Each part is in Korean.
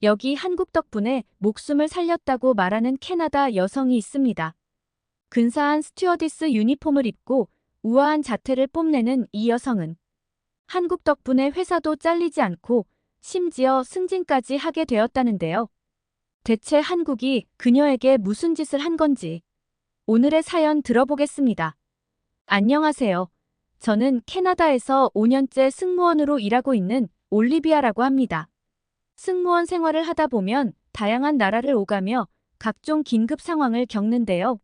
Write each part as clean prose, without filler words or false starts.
여기 한국 덕분에 목숨을 살렸다고 말하는 캐나다 여성이 있습니다. 근사한 스튜어디스 유니폼을 입고 우아한 자태를 뽐내는 이 여성은 한국 덕분에 회사도 잘리지 않고 심지어 승진까지 하게 되었다는데요. 대체 한국이 그녀에게 무슨 짓을 한 건지 오늘의 사연 들어보겠습니다. 안녕하세요. 저는 캐나다에서 5년째 승무원으로 일하고 있는 올리비아라고 합니다. 승무원 생활을 하다 보면 다양한 나라를 오가며 각종 긴급 상황을 겪는데요.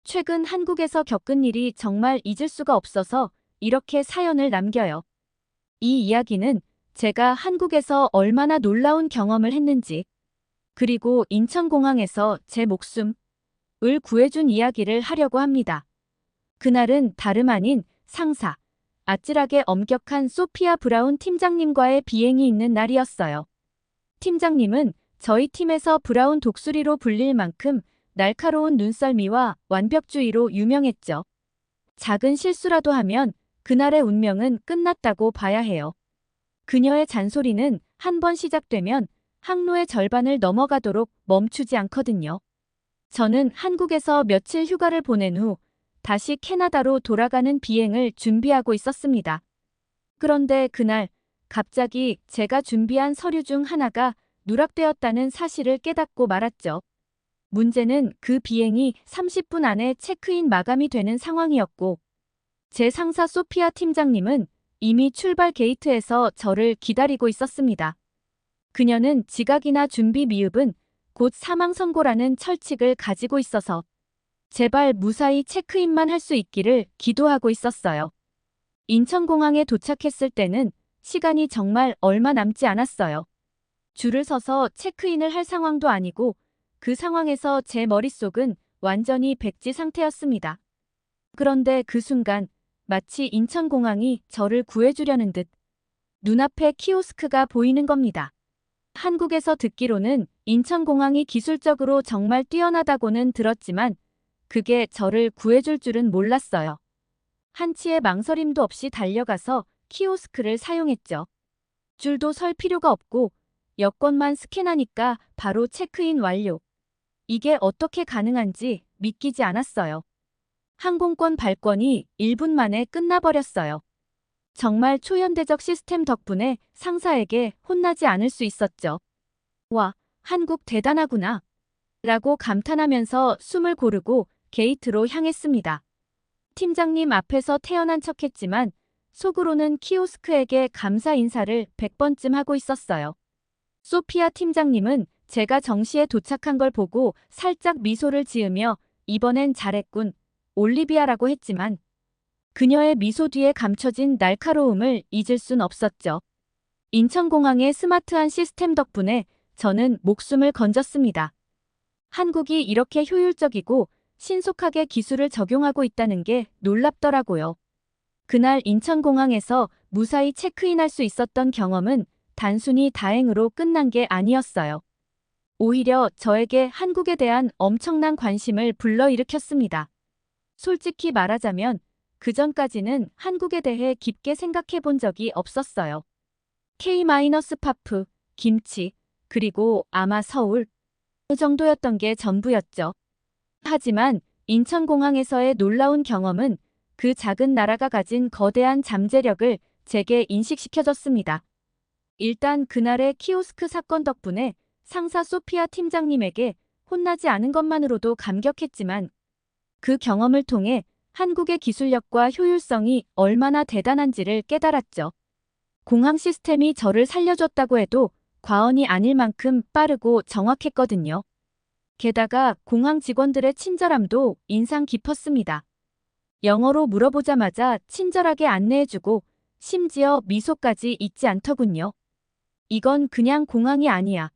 최근 한국에서 겪은 일이 정말 잊을 수가 없어서 이렇게 사연을 남겨요. 이 이야기는 제가 한국에서 얼마나 놀라운 경험을 했는지, 그리고 인천공항에서 제 목숨을 구해준 이야기를 하려고 합니다. 그날은 다름 아닌 상사, 아찔하게 엄격한 소피아 브라운 팀장님과의 비행이 있는 날이었어요. 팀장님은 저희 팀에서 브라운 독수리로 불릴 만큼 날카로운 눈썰미와 완벽주의로 유명했죠. 작은 실수라도 하면 그날의 운명은 끝났다고 봐야 해요. 그녀의 잔소리는 한 번 시작되면 항로의 절반을 넘어가도록 멈추지 않거든요. 저는 한국에서 며칠 휴가를 보낸 후 다시 캐나다로 돌아가는 비행을 준비하고 있었습니다. 그런데 그날 갑자기 제가 준비한 서류 중 하나가 누락되었다는 사실을 깨닫고 말았죠. 문제는 그 비행이 30분 안에 체크인 마감이 되는 상황이었고, 제 상사 소피아 팀장님은 이미 출발 게이트에서 저를 기다리고 있었습니다. 그녀는 지각이나 준비 미흡은 곧 사망 선고라는 철칙을 가지고 있어서 제발 무사히 체크인만 할 수 있기를 기도하고 있었어요. 인천공항에 도착했을 때는 시간이 정말 얼마 남지 않았어요. 줄을 서서 체크인을 할 상황도 아니고 그 상황에서 제 머릿속은 완전히 백지 상태였습니다. 그런데 그 순간 마치 인천공항이 저를 구해주려는 듯 눈앞에 키오스크가 보이는 겁니다. 한국에서 듣기로는 인천공항이 기술적으로 정말 뛰어나다고는 들었지만 그게 저를 구해줄 줄은 몰랐어요. 한치의 망설임도 없이 달려가서 키오스크를 사용했죠. 줄도 설 필요가 없고 여권만 스캔하니까 바로 체크인 완료. 이게 어떻게 가능한지 믿기지 않았어요. 항공권 발권이 1분 만에 끝나버렸어요. 정말 초현대적 시스템 덕분에 상사에게 혼나지 않을 수 있었죠. 와, 한국 대단하구나. 라고 감탄하면서 숨을 고르고 게이트로 향했습니다. 팀장님 앞에서 태어난 척했지만 속으로는 키오스크에게 감사 인사를 100번쯤 하고 있었어요. 소피아 팀장님은 제가 정시에 도착한 걸 보고 살짝 미소를 지으며 이번엔 잘했군, 올리비아라고 했지만 그녀의 미소 뒤에 감춰진 날카로움을 잊을 순 없었죠. 인천공항의 스마트한 시스템 덕분에 저는 목숨을 건졌습니다. 한국이 이렇게 효율적이고 신속하게 기술을 적용하고 있다는 게 놀랍더라고요. 그날 인천공항에서 무사히 체크인할 수 있었던 경험은 단순히 다행으로 끝난 게 아니었어요. 오히려 저에게 한국에 대한 엄청난 관심을 불러일으켰습니다. 솔직히 말하자면 그전까지는 한국에 대해 깊게 생각해 본 적이 없었어요. K-파프, 김치, 그리고 아마 서울 그 정도였던 게 전부였죠. 하지만 인천공항에서의 놀라운 경험은 그 작은 나라가 가진 거대한 잠재력을 제게 인식시켜줬습니다. 일단 그날의 키오스크 사건 덕분에 상사 소피아 팀장님에게 혼나지 않은 것만으로도 감격했지만 그 경험을 통해 한국의 기술력과 효율성이 얼마나 대단한지를 깨달았죠. 공항 시스템이 저를 살려줬다고 해도 과언이 아닐 만큼 빠르고 정확했거든요. 게다가 공항 직원들의 친절함도 인상 깊었습니다. 영어로 물어보자마자 친절하게 안내해주고 심지어 미소까지 잊지 않더군요. 이건 그냥 공항이 아니야,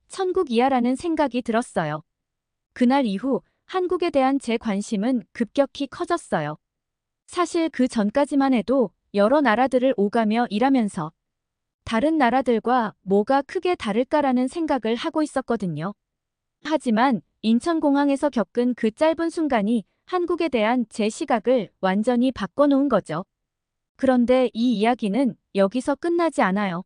천국이야라는 생각이 들었어요. 그날 이후 한국에 대한 제 관심은 급격히 커졌어요. 사실 그 전까지만 해도 여러 나라들을 오가며 일하면서 다른 나라들과 뭐가 크게 다를까라는 생각을 하고 있었거든요. 하지만 인천공항에서 겪은 그 짧은 순간이 한국에 대한 제 시각을 완전히 바꿔놓은 거죠. 그런데 이 이야기는 여기서 끝나지 않아요.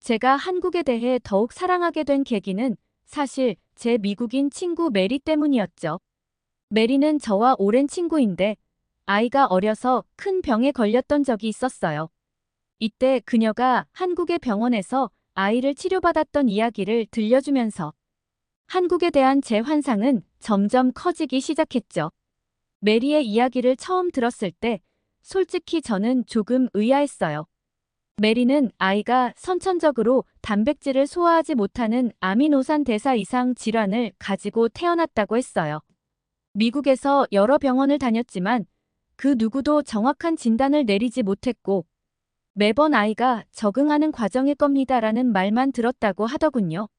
제가 한국에 대해 더욱 사랑하게 된 계기는 사실 제 미국인 친구 메리 때문이었죠. 메리는 저와 오랜 친구인데 아이가 어려서 큰 병에 걸렸던 적이 있었어요. 이때 그녀가 한국의 병원에서 아이를 치료받았던 이야기를 들려주면서 한국에 대한 제 환상은 점점 커지기 시작했죠. 메리의 이야기를 처음 들었을 때 솔직히 저는 조금 의아했어요. 메리는 아이가 선천적으로 단백질을 소화하지 못하는 아미노산 대사 이상 질환을 가지고 태어났다고 했어요. 미국에서 여러 병원을 다녔지만 그 누구도 정확한 진단을 내리지 못했고 매번 아이가 적응하는 과정일 겁니다라는 말만 들었다고 하더군요.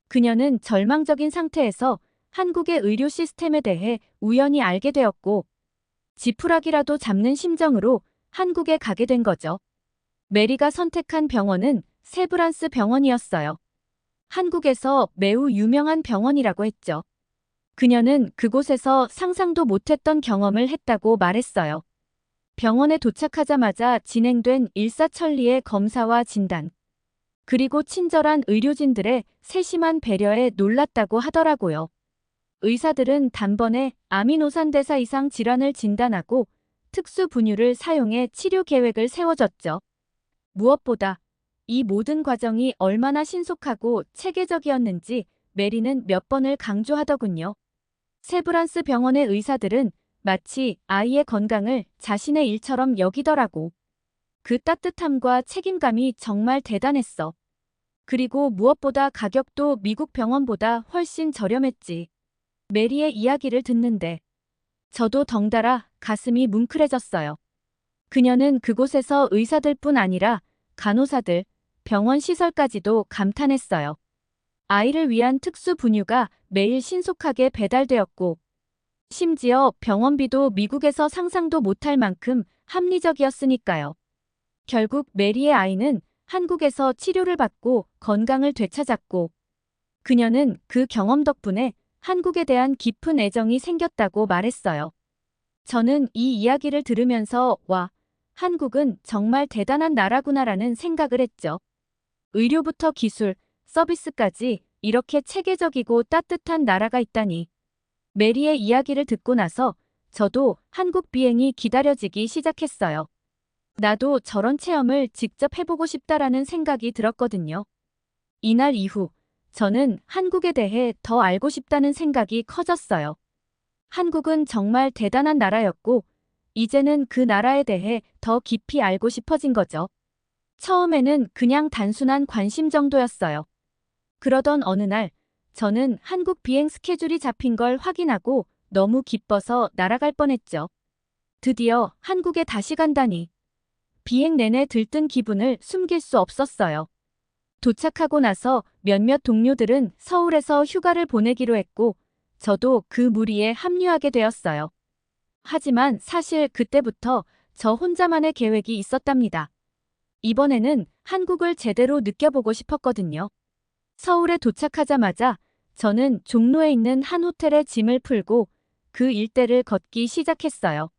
그녀는 절망적인 상태에서 한국의 의료 시스템에 대해 우연히 알게 되었고 지푸라기라도 잡는 심정으로 한국에 가게 된 거죠. 메리가 선택한 병원은 세브란스 병원이었어요. 한국에서 매우 유명한 병원이라고 했죠. 그녀는 그곳에서 상상도 못했던 경험을 했다고 말했어요. 병원에 도착하자마자 진행된 일사천리의 검사와 진단, 그리고 친절한 의료진들의 세심한 배려에 놀랐다고 하더라고요. 의사들은 단번에 아미노산 대사 이상 질환을 진단하고 특수 분유를 사용해 치료 계획을 세워줬죠. 무엇보다 이 모든 과정이 얼마나 신속하고 체계적이었는지 메리는 몇 번을 강조하더군요. 세브란스 병원의 의사들은 마치 아이의 건강을 자신의 일처럼 여기더라고. 그 따뜻함과 책임감이 정말 대단했어. 그리고 무엇보다 가격도 미국 병원보다 훨씬 저렴했지. 메리의 이야기를 듣는데 저도 덩달아 가슴이 뭉클해졌어요. 그녀는 그곳에서 의사들뿐 아니라 간호사들, 병원 시설까지도 감탄했어요. 아이를 위한 특수 분유가 매일 신속하게 배달되었고 심지어 병원비도 미국에서 상상도 못할 만큼 합리적이었으니까요. 결국 메리의 아이는 한국에서 치료를 받고 건강을 되찾았고 그녀는 그 경험 덕분에 한국에 대한 깊은 애정이 생겼다고 말했어요. 저는 이 이야기를 들으면서 와, 한국은 정말 대단한 나라구나라는 생각을 했죠. 의료부터 기술, 서비스까지 이렇게 체계적이고 따뜻한 나라가 있다니. 메리의 이야기를 듣고 나서 저도 한국 비행이 기다려지기 시작했어요. 나도 저런 체험을 직접 해보고 싶다라는 생각이 들었거든요. 이날 이후 저는 한국에 대해 더 알고 싶다는 생각이 커졌어요. 한국은 정말 대단한 나라였고 이제는 그 나라에 대해 더 깊이 알고 싶어진 거죠. 처음에는 그냥 단순한 관심 정도였어요. 그러던 어느 날 저는 한국 비행 스케줄이 잡힌 걸 확인하고 너무 기뻐서 날아갈 뻔했죠. 드디어 한국에 다시 간다니. 비행 내내 들뜬 기분을 숨길 수 없었어요. 도착하고 나서 몇몇 동료들은 서울에서 휴가를 보내기로 했고 저도 그 무리에 합류하게 되었어요. 하지만 사실 그때부터 저 혼자만의 계획이 있었답니다. 이번에는 한국을 제대로 느껴보고 싶었거든요. 서울에 도착하자마자 저는 종로에 있는 한 호텔에 짐을 풀고 그 일대를 걷기 시작했어요.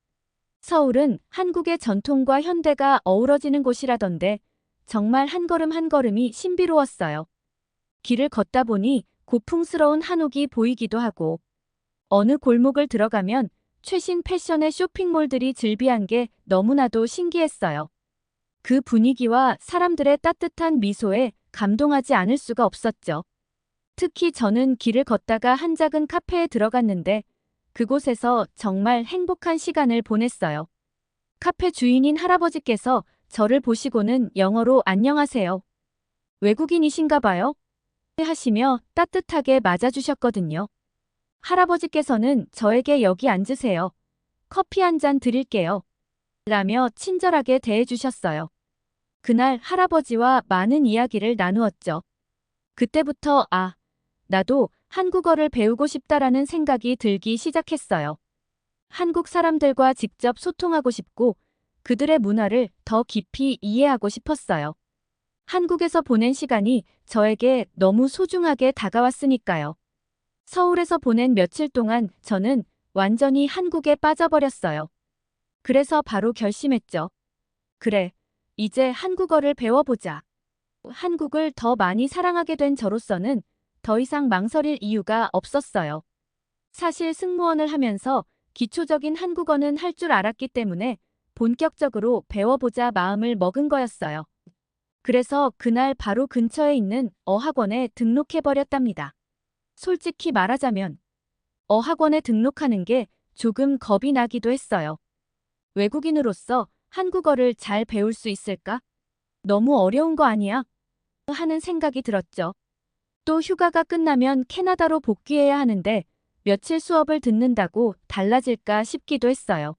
서울은 한국의 전통과 현대가 어우러지는 곳이라던데 정말 한 걸음 한 걸음이 신비로웠어요. 길을 걷다 보니 고풍스러운 한옥이 보이기도 하고 어느 골목을 들어가면 최신 패션의 쇼핑몰들이 즐비한 게 너무나도 신기했어요. 그 분위기와 사람들의 따뜻한 미소에 감동하지 않을 수가 없었죠. 특히 저는 길을 걷다가 한 작은 카페에 들어갔는데 그곳에서 정말 행복한 시간을 보냈어요. 카페 주인인 할아버지께서 저를 보시고는 영어로 안녕하세요. 외국인이신가 봐요? 하시며 따뜻하게 맞아주셨거든요. 할아버지께서는 저에게 여기 앉으세요. 커피 한 잔 드릴게요. 라며 친절하게 대해주셨어요. 그날 할아버지와 많은 이야기를 나누었죠. 그때부터 나도 한국어를 배우고 싶다라는 생각이 들기 시작했어요. 한국 사람들과 직접 소통하고 싶고 그들의 문화를 더 깊이 이해하고 싶었어요. 한국에서 보낸 시간이 저에게 너무 소중하게 다가왔으니까요. 서울에서 보낸 며칠 동안 저는 완전히 한국에 빠져버렸어요. 그래서 바로 결심했죠. 그래, 이제 한국어를 배워보자. 한국을 더 많이 사랑하게 된 저로서는 더 이상 망설일 이유가 없었어요. 사실 승무원을 하면서 기초적인 한국어는 할 줄 알았기 때문에 본격적으로 배워보자 마음을 먹은 거였어요. 그래서 그날 바로 근처에 있는 어학원에 등록해버렸답니다. 솔직히 말하자면 어학원에 등록하는 게 조금 겁이 나기도 했어요. 외국인으로서 한국어를 잘 배울 수 있을까? 너무 어려운 거 아니야? 하는 생각이 들었죠. 또 휴가가 끝나면 캐나다로 복귀해야 하는데 며칠 수업을 듣는다고 달라질까 싶기도 했어요.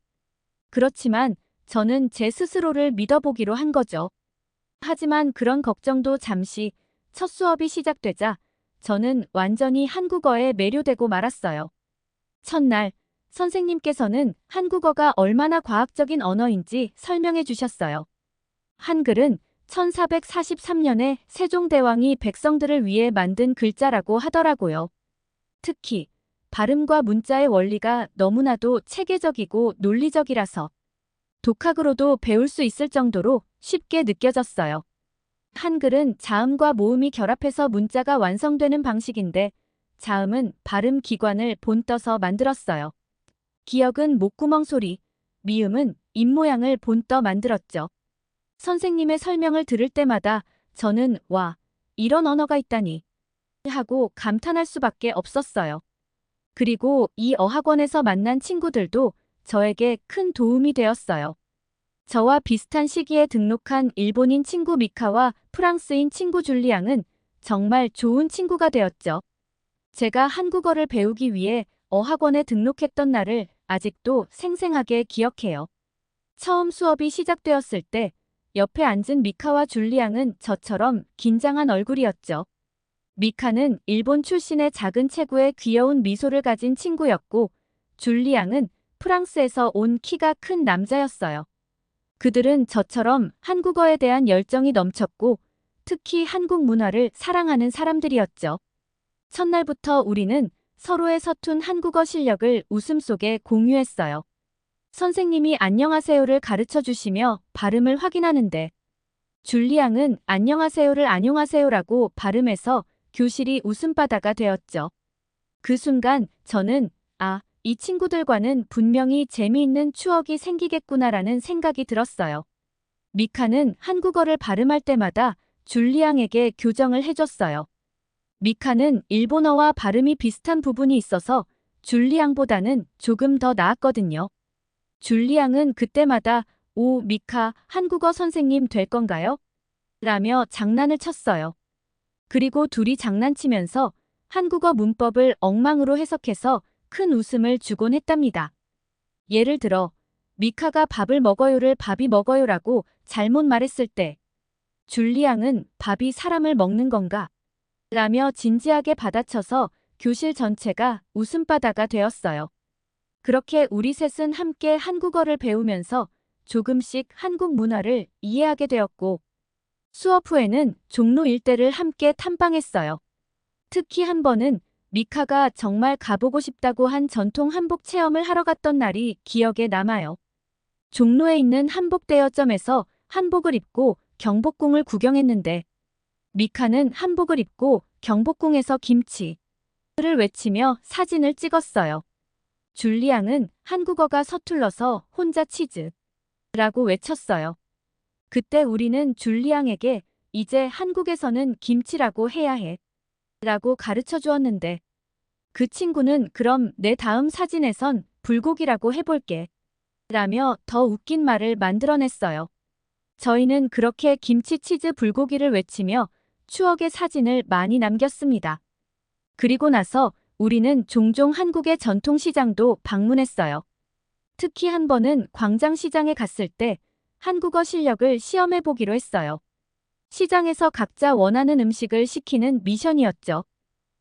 그렇지만 저는 제 스스로를 믿어보기로 한 거죠. 하지만 그런 걱정도 잠시 첫 수업이 시작되자 저는 완전히 한국어에 매료되고 말았어요. 첫날 선생님께서는 한국어가 얼마나 과학적인 언어인지 설명해 주셨어요. 한글은 1443년에 세종대왕이 백성들을 위해 만든 글자라고 하더라고요. 특히 발음과 문자의 원리가 너무나도 체계적이고 논리적이라서 독학으로도 배울 수 있을 정도로 쉽게 느껴졌어요. 한글은 자음과 모음이 결합해서 문자가 완성되는 방식인데 자음은 발음 기관을 본떠서 만들었어요. 기역은 목구멍 소리, 미음은 입모양을 본떠 만들었죠. 선생님의 설명을 들을 때마다 저는 와, 이런 언어가 있다니 하고 감탄할 수밖에 없었어요. 그리고 이 어학원에서 만난 친구들도 저에게 큰 도움이 되었어요. 저와 비슷한 시기에 등록한 일본인 친구 미카와 프랑스인 친구 줄리앙은 정말 좋은 친구가 되었죠. 제가 한국어를 배우기 위해 어학원에 등록했던 날을 아직도 생생하게 기억해요. 처음 수업이 시작되었을 때 옆에 앉은 미카와 줄리앙은 저처럼 긴장한 얼굴이었죠. 미카는 일본 출신의 작은 체구에 귀여운 미소를 가진 친구였고 줄리앙은 프랑스에서 온 키가 큰 남자였어요. 그들은 저처럼 한국어에 대한 열정이 넘쳤고 특히 한국 문화를 사랑하는 사람들이었죠. 첫날부터 우리는 서로의 서툰 한국어 실력을 웃음 속에 공유했어요. 선생님이 안녕하세요를 가르쳐 주시며 발음을 확인하는데 줄리앙은 안녕하세요를 안녕하세요라고 발음해서 교실이 웃음바다가 되었죠. 그 순간 저는 이 친구들과는 분명히 재미있는 추억이 생기겠구나라는 생각이 들었어요. 미카는 한국어를 발음할 때마다 줄리앙에게 교정을 해줬어요. 미카는 일본어와 발음이 비슷한 부분이 있어서 줄리앙보다는 조금 더 나았거든요. 줄리앙은 그때마다 오, 미카, 한국어 선생님 될 건가요? 라며 장난을 쳤어요. 그리고 둘이 장난치면서 한국어 문법을 엉망으로 해석해서 큰 웃음을 주곤 했답니다. 예를 들어 미카가 밥을 먹어요를 밥이 먹어요라고 잘못 말했을 때 줄리앙은 밥이 사람을 먹는 건가? 라며 진지하게 받아쳐서 교실 전체가 웃음바다가 되었어요. 그렇게 우리 셋은 함께 한국어를 배우면서 조금씩 한국 문화를 이해하게 되었고 수업 후에는 종로 일대를 함께 탐방했어요. 특히 한 번은 미카가 정말 가보고 싶다고 한 전통 한복 체험을 하러 갔던 날이 기억에 남아요. 종로에 있는 한복 대여점에서 한복을 입고 경복궁을 구경했는데 미카는 한복을 입고 경복궁에서 김치를 외치며 사진을 찍었어요. 줄리앙은 한국어가 서툴러서 혼자 치즈라고 외쳤어요. 그때 우리는 줄리앙에게 이제 한국에서는 김치라고 해야 해 라고 가르쳐 주었는데 그 친구는 그럼 내 다음 사진에선 불고기라고 해볼게 라며 더 웃긴 말을 만들어냈어요. 저희는 그렇게 김치 치즈 불고기를 외치며 추억의 사진을 많이 남겼습니다. 그리고 나서 우리는 종종 한국의 전통시장도 방문했어요. 특히 한 번은 광장시장에 갔을 때 한국어 실력을 시험해보기로 했어요. 시장에서 각자 원하는 음식을 시키는 미션이었죠.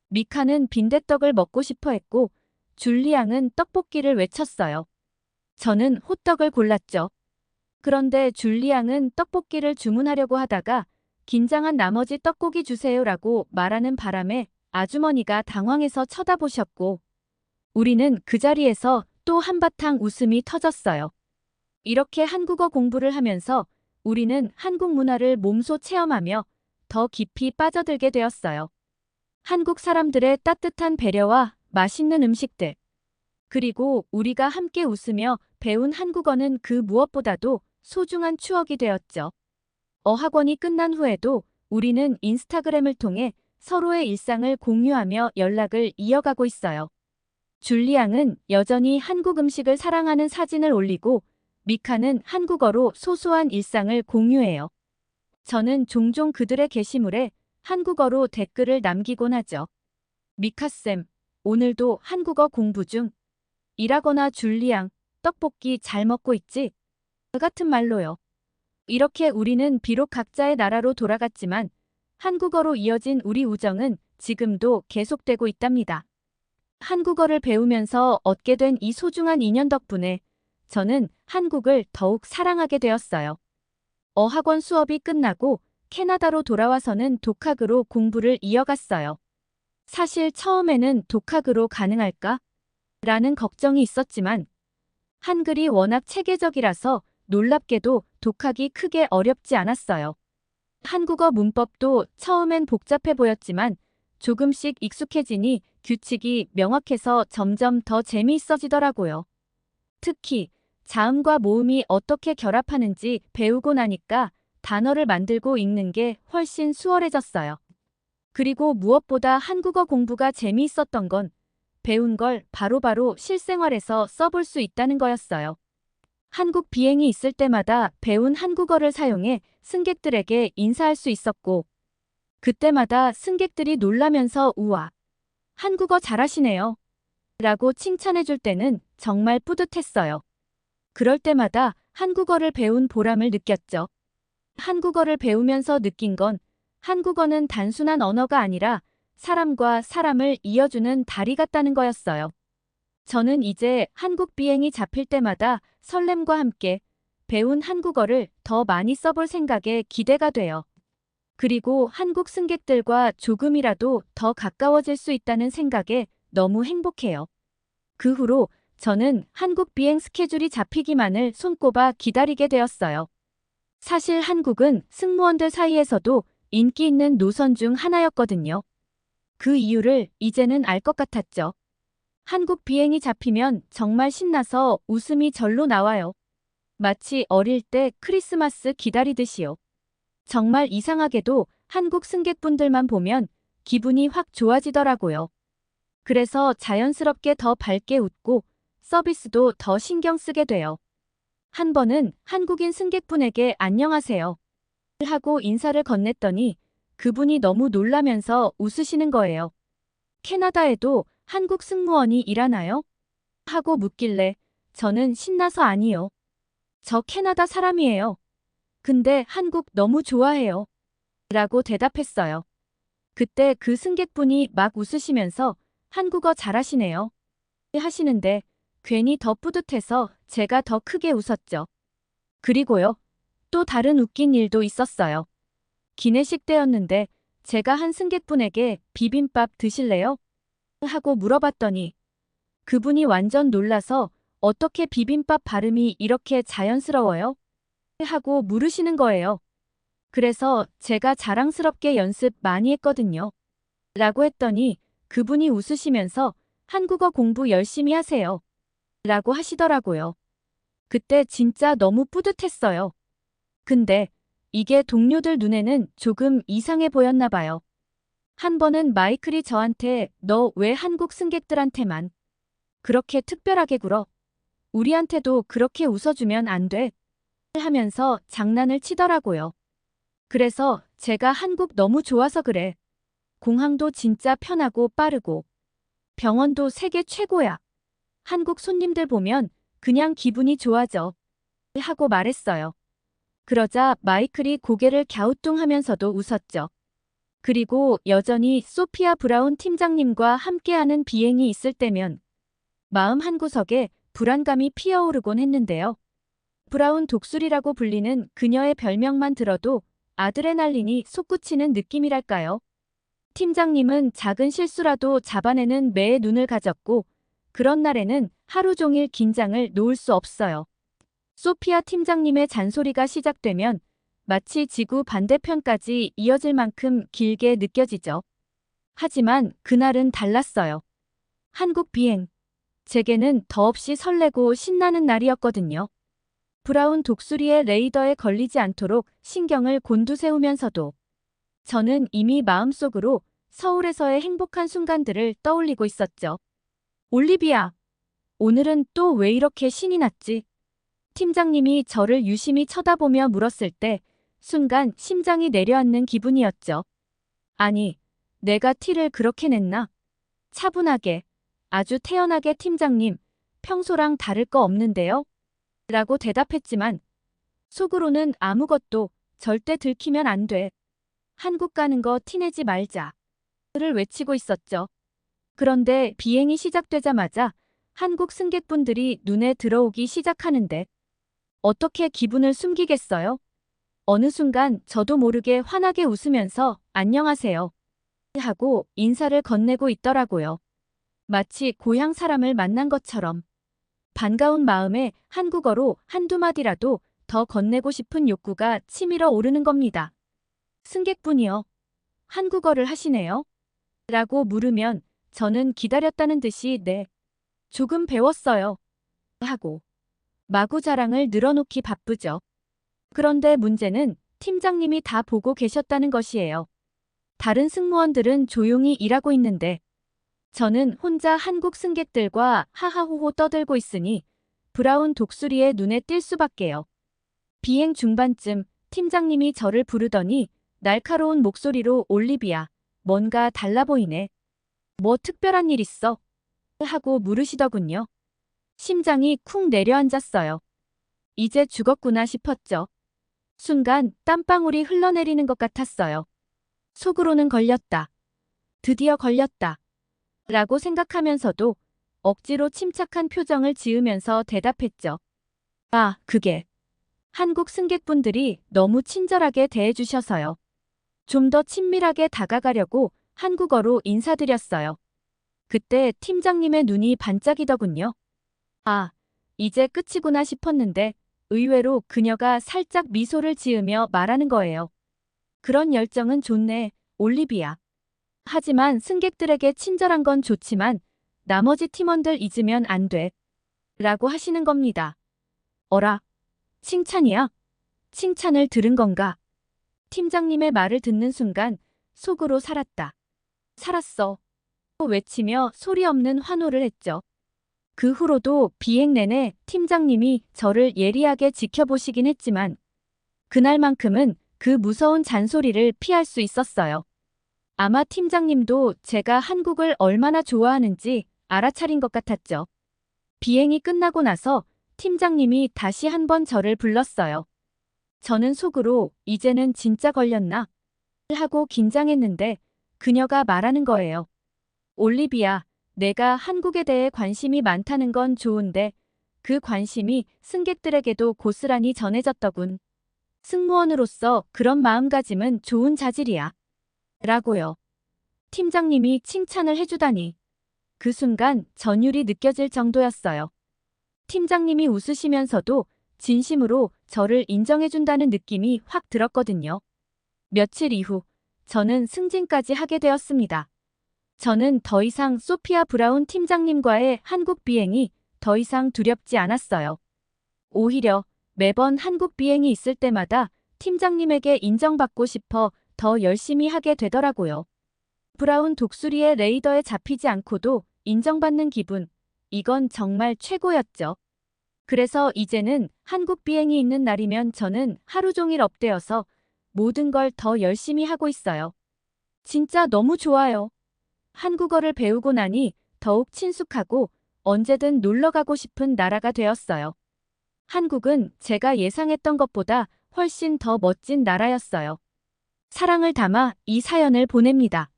미카는 빈대떡을 먹고 싶어 했고 줄리앙은 떡볶이를 외쳤어요. 저는 호떡을 골랐죠. 그런데 줄리앙은 떡볶이를 주문하려고 하다가 긴장한 나머지 떡고기 주세요라고 말하는 바람에 아주머니가 당황해서 쳐다보셨고 우리는 그 자리에서 또 한바탕 웃음이 터졌어요. 이렇게 한국어 공부를 하면서 우리는 한국 문화를 몸소 체험하며 더 깊이 빠져들게 되었어요. 한국 사람들의 따뜻한 배려와 맛있는 음식들, 그리고 우리가 함께 웃으며 배운 한국어는 그 무엇보다도 소중한 추억이 되었죠. 어학원이 끝난 후에도 우리는 인스타그램을 통해 서로의 일상을 공유하며 연락을 이어가고 있어요. 줄리 양은 여전히 한국 음식을 사랑하는 사진을 올리고 미카는 한국어로 소소한 일상을 공유해요. 저는 종종 그들의 게시물에 한국어로 댓글을 남기곤 하죠. 미카쌤, 오늘도 한국어 공부 중? 이라거나 줄리 양, 떡볶이 잘 먹고 있지? 같은 말로요. 이렇게 우리는 비록 각자의 나라로 돌아갔지만 한국어로 이어진 우리 우정은 지금도 계속되고 있답니다. 한국어를 배우면서 얻게 된 이 소중한 인연 덕분에 저는 한국을 더욱 사랑하게 되었어요. 어학원 수업이 끝나고 캐나다로 돌아와서는 독학으로 공부를 이어갔어요. 사실 처음에는 독학으로 가능할까? 라는 걱정이 있었지만 한글이 워낙 체계적이라서 놀랍게도 독학이 크게 어렵지 않았어요. 한국어 문법도 처음엔 복잡해 보였지만 조금씩 익숙해지니 규칙이 명확해서 점점 더 재미있어지더라고요. 특히 자음과 모음이 어떻게 결합하는지 배우고 나니까 단어를 만들고 읽는 게 훨씬 수월해졌어요. 그리고 무엇보다 한국어 공부가 재미있었던 건 배운 걸 바로바로 실생활에서 써볼 수 있다는 거였어요. 한국 비행이 있을 때마다 배운 한국어를 사용해 승객들에게 인사할 수 있었고 그때마다 승객들이 놀라면서 우와, 한국어 잘하시네요 라고 칭찬해 줄 때는 정말 뿌듯했어요. 그럴 때마다 한국어를 배운 보람을 느꼈죠. 한국어를 배우면서 느낀 건 한국어는 단순한 언어가 아니라 사람과 사람을 이어주는 다리 같다는 거였어요. 저는 이제 한국 비행이 잡힐 때마다 설렘과 함께 배운 한국어를 더 많이 써볼 생각에 기대가 돼요. 그리고 한국 승객들과 조금이라도 더 가까워질 수 있다는 생각에 너무 행복해요. 그 후로 저는 한국 비행 스케줄이 잡히기만을 손꼽아 기다리게 되었어요. 사실 한국은 승무원들 사이에서도 인기 있는 노선 중 하나였거든요. 그 이유를 이제는 알 것 같았죠. 한국 비행이 잡히면 정말 신나서 웃음이 절로 나와요. 마치 어릴 때 크리스마스 기다리듯이요. 정말 이상하게도 한국 승객분들만 보면 기분이 확 좋아지더라고요. 그래서 자연스럽게 더 밝게 웃고 서비스도 더 신경 쓰게 돼요. 한 번은 한국인 승객분에게 안녕하세요 하고 인사를 건넸더니 그분이 너무 놀라면서 웃으시는 거예요. 캐나다에도 한국 승무원이 일하나요? 하고 묻길래 저는 신나서 아니요. 저 캐나다 사람이에요. 근데 한국 너무 좋아해요. 라고 대답했어요. 그때 그 승객분이 막 웃으시면서 한국어 잘하시네요 하시는데 괜히 더 뿌듯해서 제가 더 크게 웃었죠. 그리고요. 또 다른 웃긴 일도 있었어요. 기내식 때였는데 제가 한 승객분에게 비빔밥 드실래요? 하고 물어봤더니 그분이 완전 놀라서 어떻게 비빔밥 발음이 이렇게 자연스러워요? 하고 물으시는 거예요. 그래서 제가 자랑스럽게 연습 많이 했거든요. 라고 했더니 그분이 웃으시면서 한국어 공부 열심히 하세요. 라고 하시더라고요. 그때 진짜 너무 뿌듯했어요. 근데 이게 동료들 눈에는 조금 이상해 보였나 봐요. 한 번은 마이클이 저한테 너 왜 한국 승객들한테만 그렇게 특별하게 굴어? 우리한테도 그렇게 웃어주면 안 돼? 하면서 장난을 치더라고요. 그래서 제가 한국 너무 좋아서 그래. 공항도 진짜 편하고 빠르고 병원도 세계 최고야. 한국 손님들 보면 그냥 기분이 좋아져. 하고 말했어요. 그러자 마이클이 고개를 갸우뚱하면서도 웃었죠. 그리고 여전히 소피아 브라운 팀장님과 함께하는 비행이 있을 때면 마음 한구석에 불안감이 피어오르곤 했는데요. 브라운 독수리라고 불리는 그녀의 별명만 들어도 아드레날린이 솟구치는 느낌이랄까요. 팀장님은 작은 실수라도 잡아내는 매의 눈을 가졌고 그런 날에는 하루 종일 긴장을 놓을 수 없어요. 소피아 팀장님의 잔소리가 시작되면 마치 지구 반대편까지 이어질 만큼 길게 느껴지죠. 하지만 그날은 달랐어요. 한국 비행. 제게는 더없이 설레고 신나는 날이었거든요. 브라운 독수리의 레이더에 걸리지 않도록 신경을 곤두세우면서도 저는 이미 마음속으로 서울에서의 행복한 순간들을 떠올리고 있었죠. 올리비아, 오늘은 또 왜 이렇게 신이 났지? 팀장님이 저를 유심히 쳐다보며 물었을 때 순간 심장이 내려앉는 기분이었죠. 아니, 내가 티를 그렇게 냈나? 차분하게, 아주 태연하게 팀장님, 평소랑 다를 거 없는데요? 라고 대답했지만 속으로는 아무것도 절대 들키면 안 돼. 한국 가는 거 티내지 말자. 를 외치고 있었죠. 그런데 비행이 시작되자마자 한국 승객분들이 눈에 들어오기 시작하는데 어떻게 기분을 숨기겠어요? 어느 순간 저도 모르게 환하게 웃으면서 안녕하세요 하고 인사를 건네고 있더라고요. 마치 고향 사람을 만난 것처럼 반가운 마음에 한국어로 한두 마디라도 더 건네고 싶은 욕구가 치밀어 오르는 겁니다. 승객분이요. 한국어를 하시네요? 라고 물으면 저는 기다렸다는 듯이 네, 조금 배웠어요. 하고 마구 자랑을 늘어놓기 바쁘죠. 그런데 문제는 팀장님이 다 보고 계셨다는 것이에요. 다른 승무원들은 조용히 일하고 있는데 저는 혼자 한국 승객들과 하하호호 떠들고 있으니 브라운 독수리의 눈에 띌 수밖에요. 비행 중반쯤 팀장님이 저를 부르더니 날카로운 목소리로 올리비아, 뭔가 달라 보이네. 뭐 특별한 일 있어? 하고 물으시더군요. 심장이 쿵 내려앉았어요. 이제 죽었구나 싶었죠. 순간 땀방울이 흘러내리는 것 같았어요. 속으로는 걸렸다. 드디어 걸렸다. 라고 생각하면서도 억지로 침착한 표정을 지으면서 대답했죠. 아, 그게. 한국 승객분들이 너무 친절하게 대해주셔서요. 좀 더 친밀하게 다가가려고 한국어로 인사드렸어요. 그때 팀장님의 눈이 반짝이더군요. 아, 이제 끝이구나 싶었는데 의외로 그녀가 살짝 미소를 지으며 말하는 거예요. 그런 열정은 좋네, 올리비아. 하지만 승객들에게 친절한 건 좋지만 나머지 팀원들 잊으면 안 돼. 라고 하시는 겁니다. 어라? 칭찬이야? 칭찬을 들은 건가? 팀장님의 말을 듣는 순간 속으로 살았다. 살았어. 외치며 소리 없는 환호를 했죠. 그 후로도 비행 내내 팀장님이 저를 예리하게 지켜보시긴 했지만 그날만큼은 그 무서운 잔소리를 피할 수 있었어요. 아마 팀장님도 제가 한국을 얼마나 좋아하는지 알아차린 것 같았죠. 비행이 끝나고 나서 팀장님이 다시 한번 저를 불렀어요. 저는 속으로 이제는 진짜 걸렸나? 하고 긴장했는데 그녀가 말하는 거예요. 올리비아, 내가 한국에 대해 관심이 많다는 건 좋은데 그 관심이 승객들에게도 고스란히 전해졌더군. 승무원으로서 그런 마음가짐은 좋은 자질이야. 라고요. 팀장님이 칭찬을 해주다니. 그 순간 전율이 느껴질 정도였어요. 팀장님이 웃으시면서도 진심으로 저를 인정해준다는 느낌이 확 들었거든요. 며칠 이후 저는 승진까지 하게 되었습니다. 저는 더 이상 소피아 브라운 팀장님과의 한국 비행이 더 이상 두렵지 않았어요. 오히려 매번 한국 비행이 있을 때마다 팀장님에게 인정받고 싶어 더 열심히 하게 되더라고요. 브라운 독수리의 레이더에 잡히지 않고도 인정받는 기분, 이건 정말 최고였죠. 그래서 이제는 한국 비행이 있는 날이면 저는 하루 종일 업되어서 모든 걸 더 열심히 하고 있어요. 진짜 너무 좋아요. 한국어를 배우고 나니 더욱 친숙하고 언제든 놀러 가고 싶은 나라가 되었어요. 한국은 제가 예상했던 것보다 훨씬 더 멋진 나라였어요. 사랑을 담아 이 사연을 보냅니다.